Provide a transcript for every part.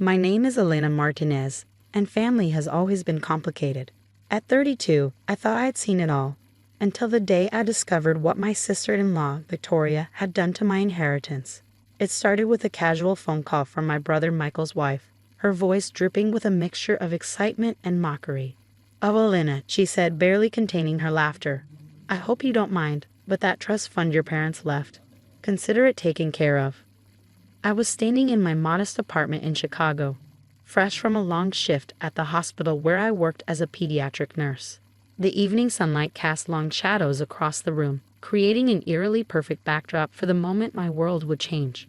My name is Elena Martinez, and family has always been complicated. At 32, I thought I had seen it all, until the day I discovered what my sister-in-law, Victoria, had done to my inheritance. It started with a casual phone call from my brother Michael's wife, her voice dripping with a mixture of excitement and mockery. "Oh, Elena," she said, barely containing her laughter. "I hope you don't mind, but that trust fund your parents left. Consider it taken care of." I was standing in my modest apartment in Chicago, fresh from a long shift at the hospital where I worked as a pediatric nurse. The evening sunlight cast long shadows across the room, creating an eerily perfect backdrop for the moment my world would change.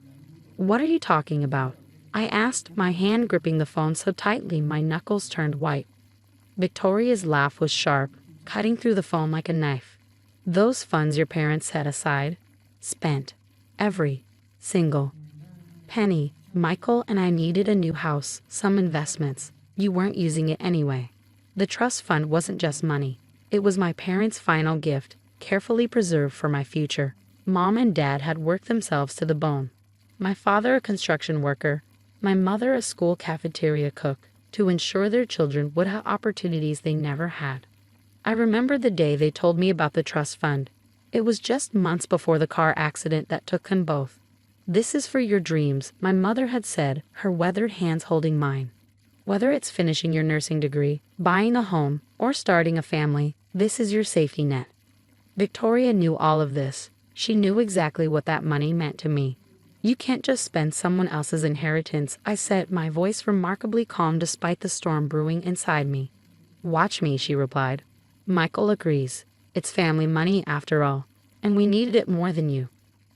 "What are you talking about?" I asked, my hand gripping the phone so tightly my knuckles turned white. Victoria's laugh was sharp, cutting through the phone like a knife. "Those funds your parents set aside, spent every single penny. Michael and I needed a new house, some investments. You weren't using it anyway. The trust fund wasn't just money. It was my parents' final gift, carefully preserved for my future. Mom and Dad had worked themselves to the bone. My father a construction worker, my mother a school cafeteria cook, to ensure their children would have opportunities they never had. I remember the day they told me about the trust fund. It was just months before the car accident that took them both. "This is for your dreams," my mother had said, her weathered hands holding mine. "Whether it's finishing your nursing degree, buying a home, or starting a family, this is your safety net." Victoria knew all of this. She knew exactly what that money meant to me. "You can't just spend someone else's inheritance," I said, my voice remarkably calm despite the storm brewing inside me. "Watch me," she replied. "Michael agrees. It's family money after all, and we needed it more than you."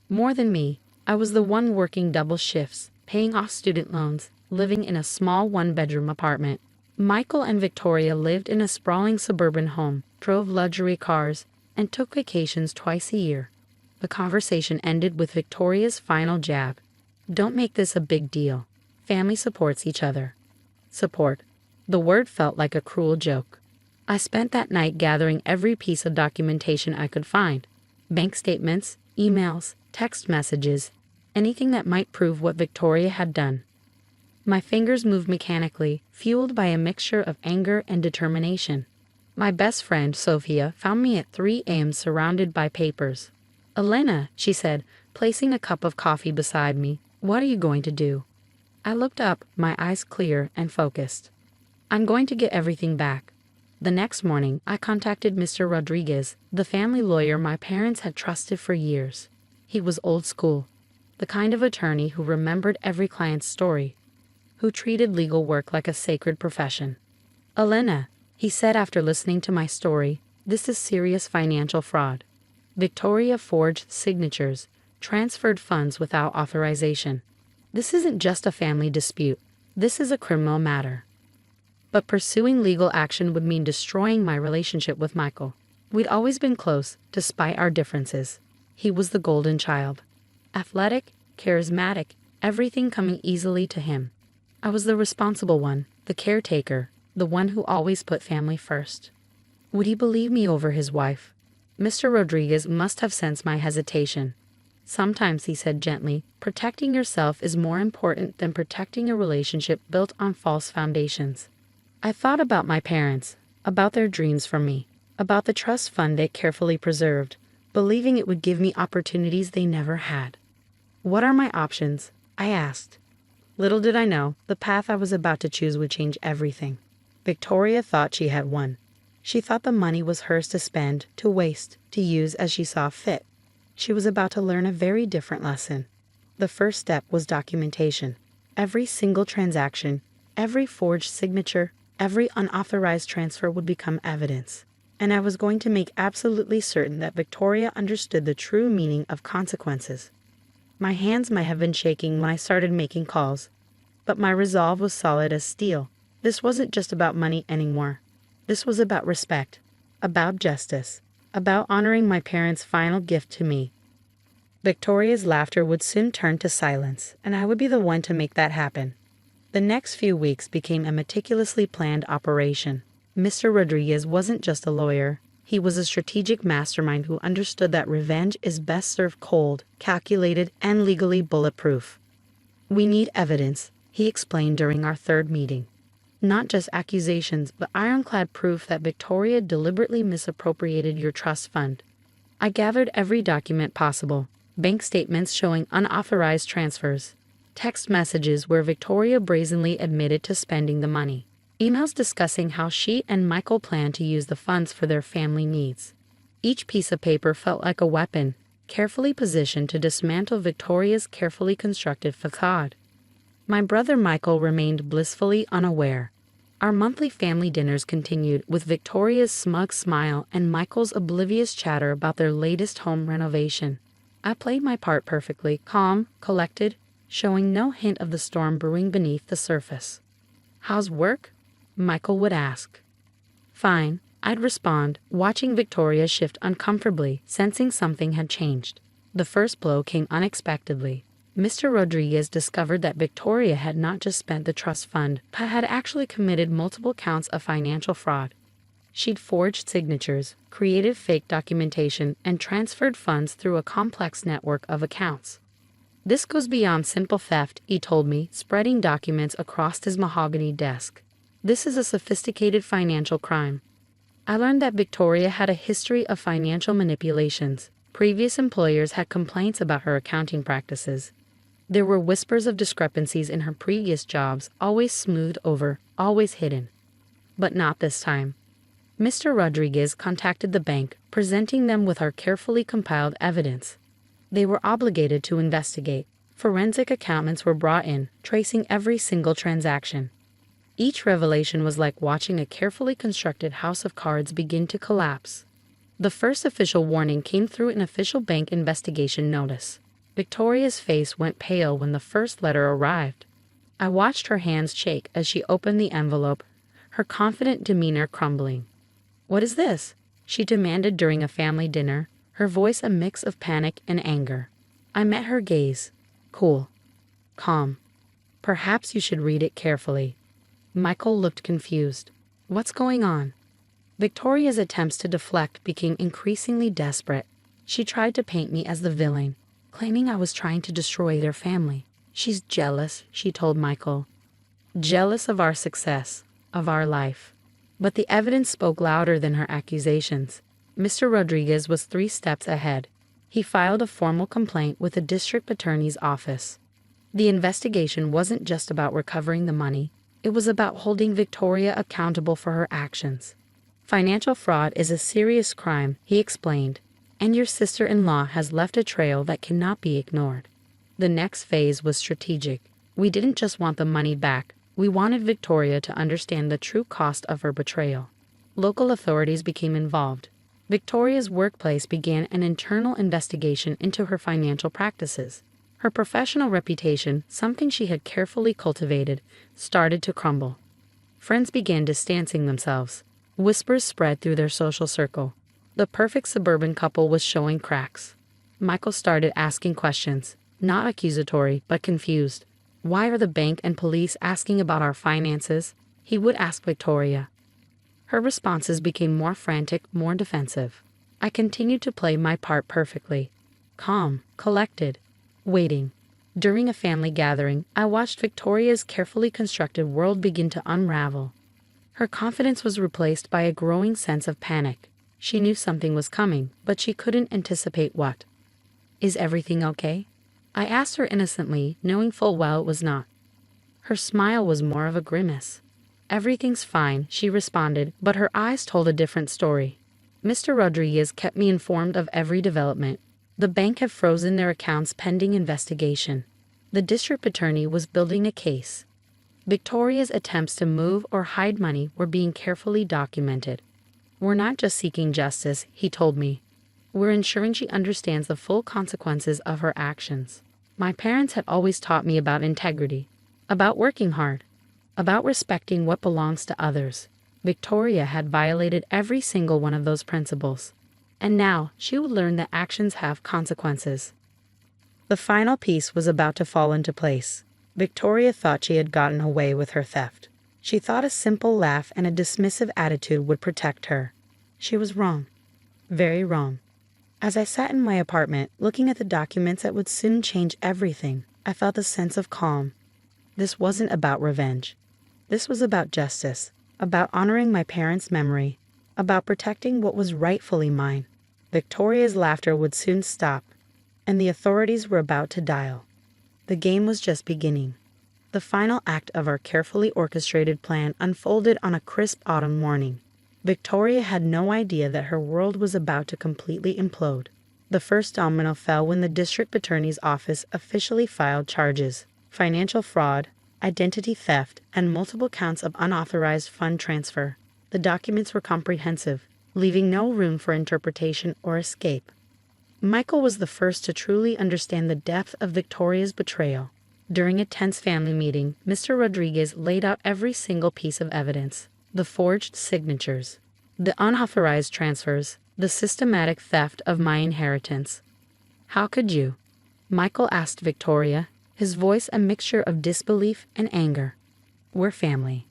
More than me. I was the one working double shifts, paying off student loans, living in a small one-bedroom apartment. Michael and Victoria lived in a sprawling suburban home, drove luxury cars, and took vacations twice a year. The conversation ended with Victoria's final jab. "Don't make this a big deal. Family supports each other." Support. The word felt like a cruel joke. I spent that night gathering every piece of documentation I could find. Bank statements, emails, text messages, anything that might prove what Victoria had done. My fingers moved mechanically, fueled by a mixture of anger and determination. My best friend, Sophia, found me at 3 a.m. surrounded by papers. "Elena," she said, placing a cup of coffee beside me, "what are you going to do?" I looked up, my eyes clear and focused. "I'm going to get everything back." The next morning, I contacted Mr. Rodriguez, the family lawyer my parents had trusted for years. He was old school, the kind of attorney who remembered every client's story, who treated legal work like a sacred profession. "Elena," he said after listening to my story, "this is serious financial fraud. Victoria forged signatures, transferred funds without authorization. This isn't just a family dispute. This is a criminal matter." But pursuing legal action would mean destroying my relationship with Michael. We'd always been close, despite our differences. He was the golden child. Athletic, charismatic, everything coming easily to him. I was the responsible one, the caretaker, the one who always put family first. Would he believe me over his wife? Mr. Rodriguez must have sensed my hesitation. "Sometimes," he said gently, "protecting yourself is more important than protecting a relationship built on false foundations." I thought about my parents, about their dreams for me, about the trust fund they carefully preserved, believing it would give me opportunities they never had. "What are my options?" I asked. Little did I know, the path I was about to choose would change everything. Victoria thought she had won. She thought the money was hers to spend, to waste, to use as she saw fit. She was about to learn a very different lesson. The first step was documentation. Every single transaction, every forged signature, every unauthorized transfer would become evidence. And I was going to make absolutely certain that Victoria understood the true meaning of consequences. My hands might have been shaking when I started making calls, but my resolve was solid as steel. This wasn't just about money anymore. This was about respect, about justice, about honoring my parents' final gift to me. Victoria's laughter would soon turn to silence, and I would be the one to make that happen. The next few weeks became a meticulously planned operation. Mr. Rodriguez wasn't just a lawyer. He was a strategic mastermind who understood that revenge is best served cold, calculated, and legally bulletproof. "We need evidence," he explained during our third meeting. Not just accusations, but ironclad proof that Victoria deliberately misappropriated your trust fund. I gathered every document possible: bank statements showing unauthorized transfers, text messages where Victoria brazenly admitted to spending the money, emails discussing how she and Michael planned to use the funds for their family needs. Each piece of paper felt like a weapon, carefully positioned to dismantle Victoria's carefully constructed facade. My brother Michael remained blissfully unaware. Our monthly family dinners continued, with Victoria's smug smile and Michael's oblivious chatter about their latest home renovation. I played my part perfectly, calm, collected, showing no hint of the storm brewing beneath the surface. "How's work?" Michael would ask. "Fine," I'd respond, watching Victoria shift uncomfortably, sensing something had changed. The first blow came unexpectedly. Mr. Rodriguez discovered that Victoria had not just spent the trust fund, but had actually committed multiple counts of financial fraud. She'd forged signatures, created fake documentation, and transferred funds through a complex network of accounts. "This goes beyond simple theft," he told me, spreading documents across his mahogany desk. "This is a sophisticated financial crime." I learned that Victoria had a history of financial manipulations. Previous employers had complaints about her accounting practices. There were whispers of discrepancies in her previous jobs, always smoothed over, always hidden. But not this time. Mr. Rodriguez contacted the bank, presenting them with our carefully compiled evidence. They were obligated to investigate. Forensic accountants were brought in, tracing every single transaction. Each revelation was like watching a carefully constructed house of cards begin to collapse. The first official warning came through an official bank investigation notice. Victoria's face went pale when the first letter arrived. I watched her hands shake as she opened the envelope, her confident demeanor crumbling. "What is this?" she demanded during a family dinner, her voice a mix of panic and anger. I met her gaze. Cool. Calm. "Perhaps you should read it carefully." Michael looked confused. "What's going on?" Victoria's attempts to deflect became increasingly desperate. She tried to paint me as the villain, claiming I was trying to destroy their family. "She's jealous," she told Michael. "Jealous of our success, of our life." But the evidence spoke louder than her accusations. Mr. Rodriguez was 3 steps ahead. He filed a formal complaint with the district attorney's office. The investigation wasn't just about recovering the money. It was about holding Victoria accountable for her actions. "Financial fraud is a serious crime," he explained, "and your sister-in-law has left a trail that cannot be ignored." The next phase was strategic. We didn't just want the money back. We wanted Victoria to understand the true cost of her betrayal. Local authorities became involved. Victoria's workplace began an internal investigation into her financial practices. Her professional reputation, something she had carefully cultivated, started to crumble. Friends began distancing themselves. Whispers spread through their social circle. The perfect suburban couple was showing cracks. Michael started asking questions, not accusatory, but confused. "Why are the bank and police asking about our finances?" he would ask Victoria. Her responses became more frantic, more defensive. I continued to play my part perfectly. Calm, collected, waiting. During a family gathering, I watched Victoria's carefully constructed world begin to unravel. Her confidence was replaced by a growing sense of panic. She knew something was coming, but she couldn't anticipate what. "Is everything okay?" I asked her innocently, knowing full well it was not. Her smile was more of a grimace. "Everything's fine," she responded, but her eyes told a different story. Mr. Rodriguez kept me informed of every development. The bank had frozen their accounts pending investigation. The district attorney was building a case. Victoria's attempts to move or hide money were being carefully documented. "We're not just seeking justice," he told me. "We're ensuring she understands the full consequences of her actions." My parents had always taught me about integrity, about working hard, about respecting what belongs to others. Victoria had violated every single one of those principles. And now she would learn that actions have consequences. The final piece was about to fall into place. Victoria thought she had gotten away with her theft. She thought a simple laugh and a dismissive attitude would protect her. She was wrong. Very wrong. As I sat in my apartment, looking at the documents that would soon change everything, I felt a sense of calm. This wasn't about revenge. This was about justice, about honoring my parents' memory, about protecting what was rightfully mine. Victoria's laughter would soon stop, and the authorities were about to dial. The game was just beginning. The final act of our carefully orchestrated plan unfolded on a crisp autumn morning. Victoria had no idea that her world was about to completely implode. The first domino fell when the district attorney's office officially filed charges: financial fraud, identity theft, and multiple counts of unauthorized fund transfer. The documents were comprehensive, leaving no room for interpretation or escape. Michael was the first to truly understand the depth of Victoria's betrayal. During a tense family meeting, Mr. Rodriguez laid out every single piece of evidence: the forged signatures, the unauthorized transfers, the systematic theft of my inheritance. "How could you?" Michael asked Victoria, his voice a mixture of disbelief and anger. "We're family."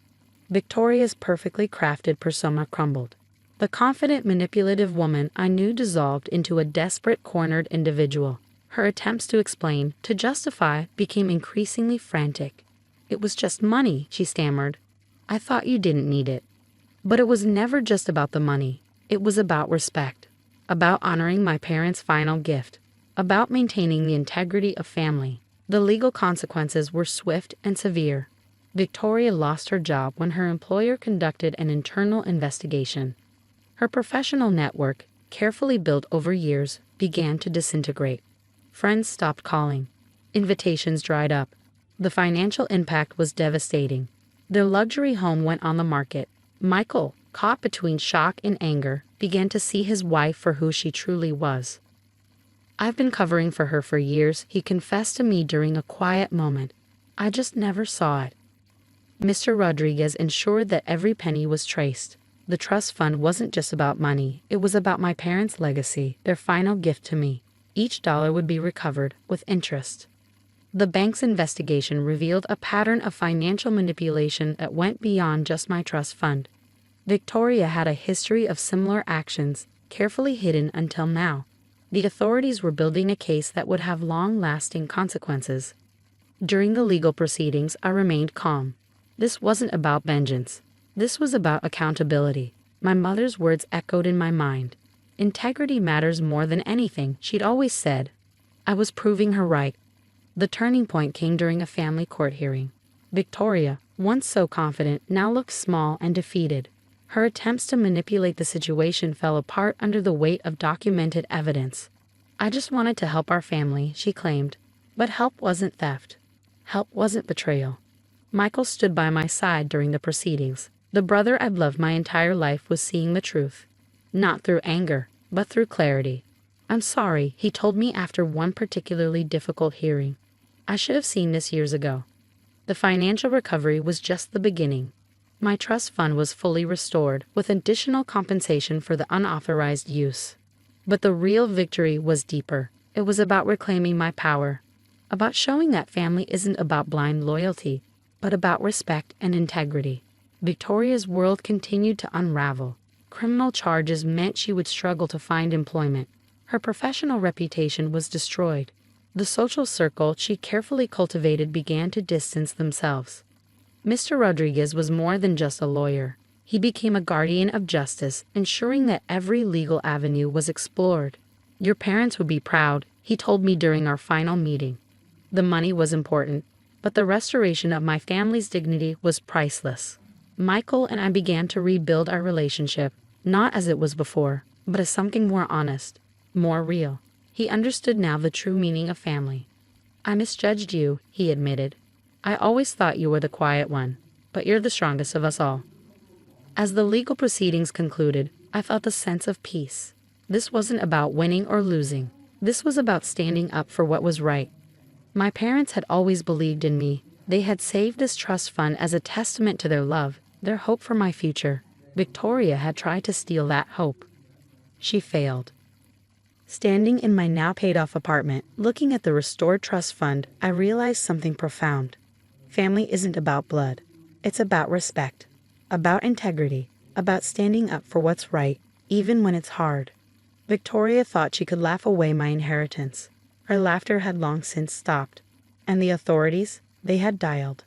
Victoria's perfectly crafted persona crumbled. The confident, manipulative woman I knew dissolved into a desperate, cornered individual. Her attempts to explain, to justify, became increasingly frantic. "It was just money," she stammered. "I thought you didn't need it." But it was never just about the money. It was about respect, about honoring my parents' final gift, about maintaining the integrity of family. The legal consequences were swift and severe. Victoria lost her job when her employer conducted an internal investigation. Her professional network, carefully built over years, began to disintegrate. Friends stopped calling. Invitations dried up. The financial impact was devastating. Their luxury home went on the market. Michael, caught between shock and anger, began to see his wife for who she truly was. "I've been covering for her for years," he confessed to me during a quiet moment. "I just never saw it." Mr. Rodriguez ensured that every penny was traced. The trust fund wasn't just about money, it was about my parents' legacy, their final gift to me. Each dollar would be recovered, with interest. The bank's investigation revealed a pattern of financial manipulation that went beyond just my trust fund. Victoria had a history of similar actions, carefully hidden until now. The authorities were building a case that would have long-lasting consequences. During the legal proceedings, I remained calm. This wasn't about vengeance. This was about accountability. My mother's words echoed in my mind. "Integrity matters more than anything," she'd always said. I was proving her right. The turning point came during a family court hearing. Victoria, once so confident, now looked small and defeated. Her attempts to manipulate the situation fell apart under the weight of documented evidence. "I just wanted to help our family," she claimed. But help wasn't theft. Help wasn't betrayal. Michael stood by my side during the proceedings. The brother I've loved my entire life was seeing the truth. Not through anger, but through clarity. "I'm sorry," he told me after one particularly difficult hearing. "I should have seen this years ago." The financial recovery was just the beginning. My trust fund was fully restored, with additional compensation for the unauthorized use. But the real victory was deeper. It was about reclaiming my power, about showing that family isn't about blind loyalty, but about respect and integrity. Victoria's world continued to unravel. Criminal charges meant she would struggle to find employment. Her professional reputation was destroyed. The social circle she carefully cultivated began to distance themselves. Mr. Rodriguez was more than just a lawyer. He became a guardian of justice, ensuring that every legal avenue was explored. "Your parents would be proud," he told me during our final meeting. The money was important, but the restoration of my family's dignity was priceless. Michael and I began to rebuild our relationship, not as it was before, but as something more honest, more real. He understood now the true meaning of family. "I misjudged you," he admitted. "I always thought you were the quiet one, but you're the strongest of us all." As the legal proceedings concluded, I felt a sense of peace. This wasn't about winning or losing. This was about standing up for what was right. My parents had always believed in me. They had saved this trust fund as a testament to their love, their hope for my future. Victoria had tried to steal that hope. She failed. Standing in my now paid-off apartment, looking at the restored trust fund, I realized something profound. Family isn't about blood. It's about respect, about integrity, about standing up for what's right, even when it's hard. Victoria thought she could laugh away my inheritance. Her laughter had long since stopped. And the authorities, they had dialed.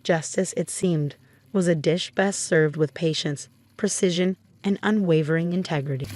Justice, it seemed, was a dish best served with patience, precision, and unwavering integrity.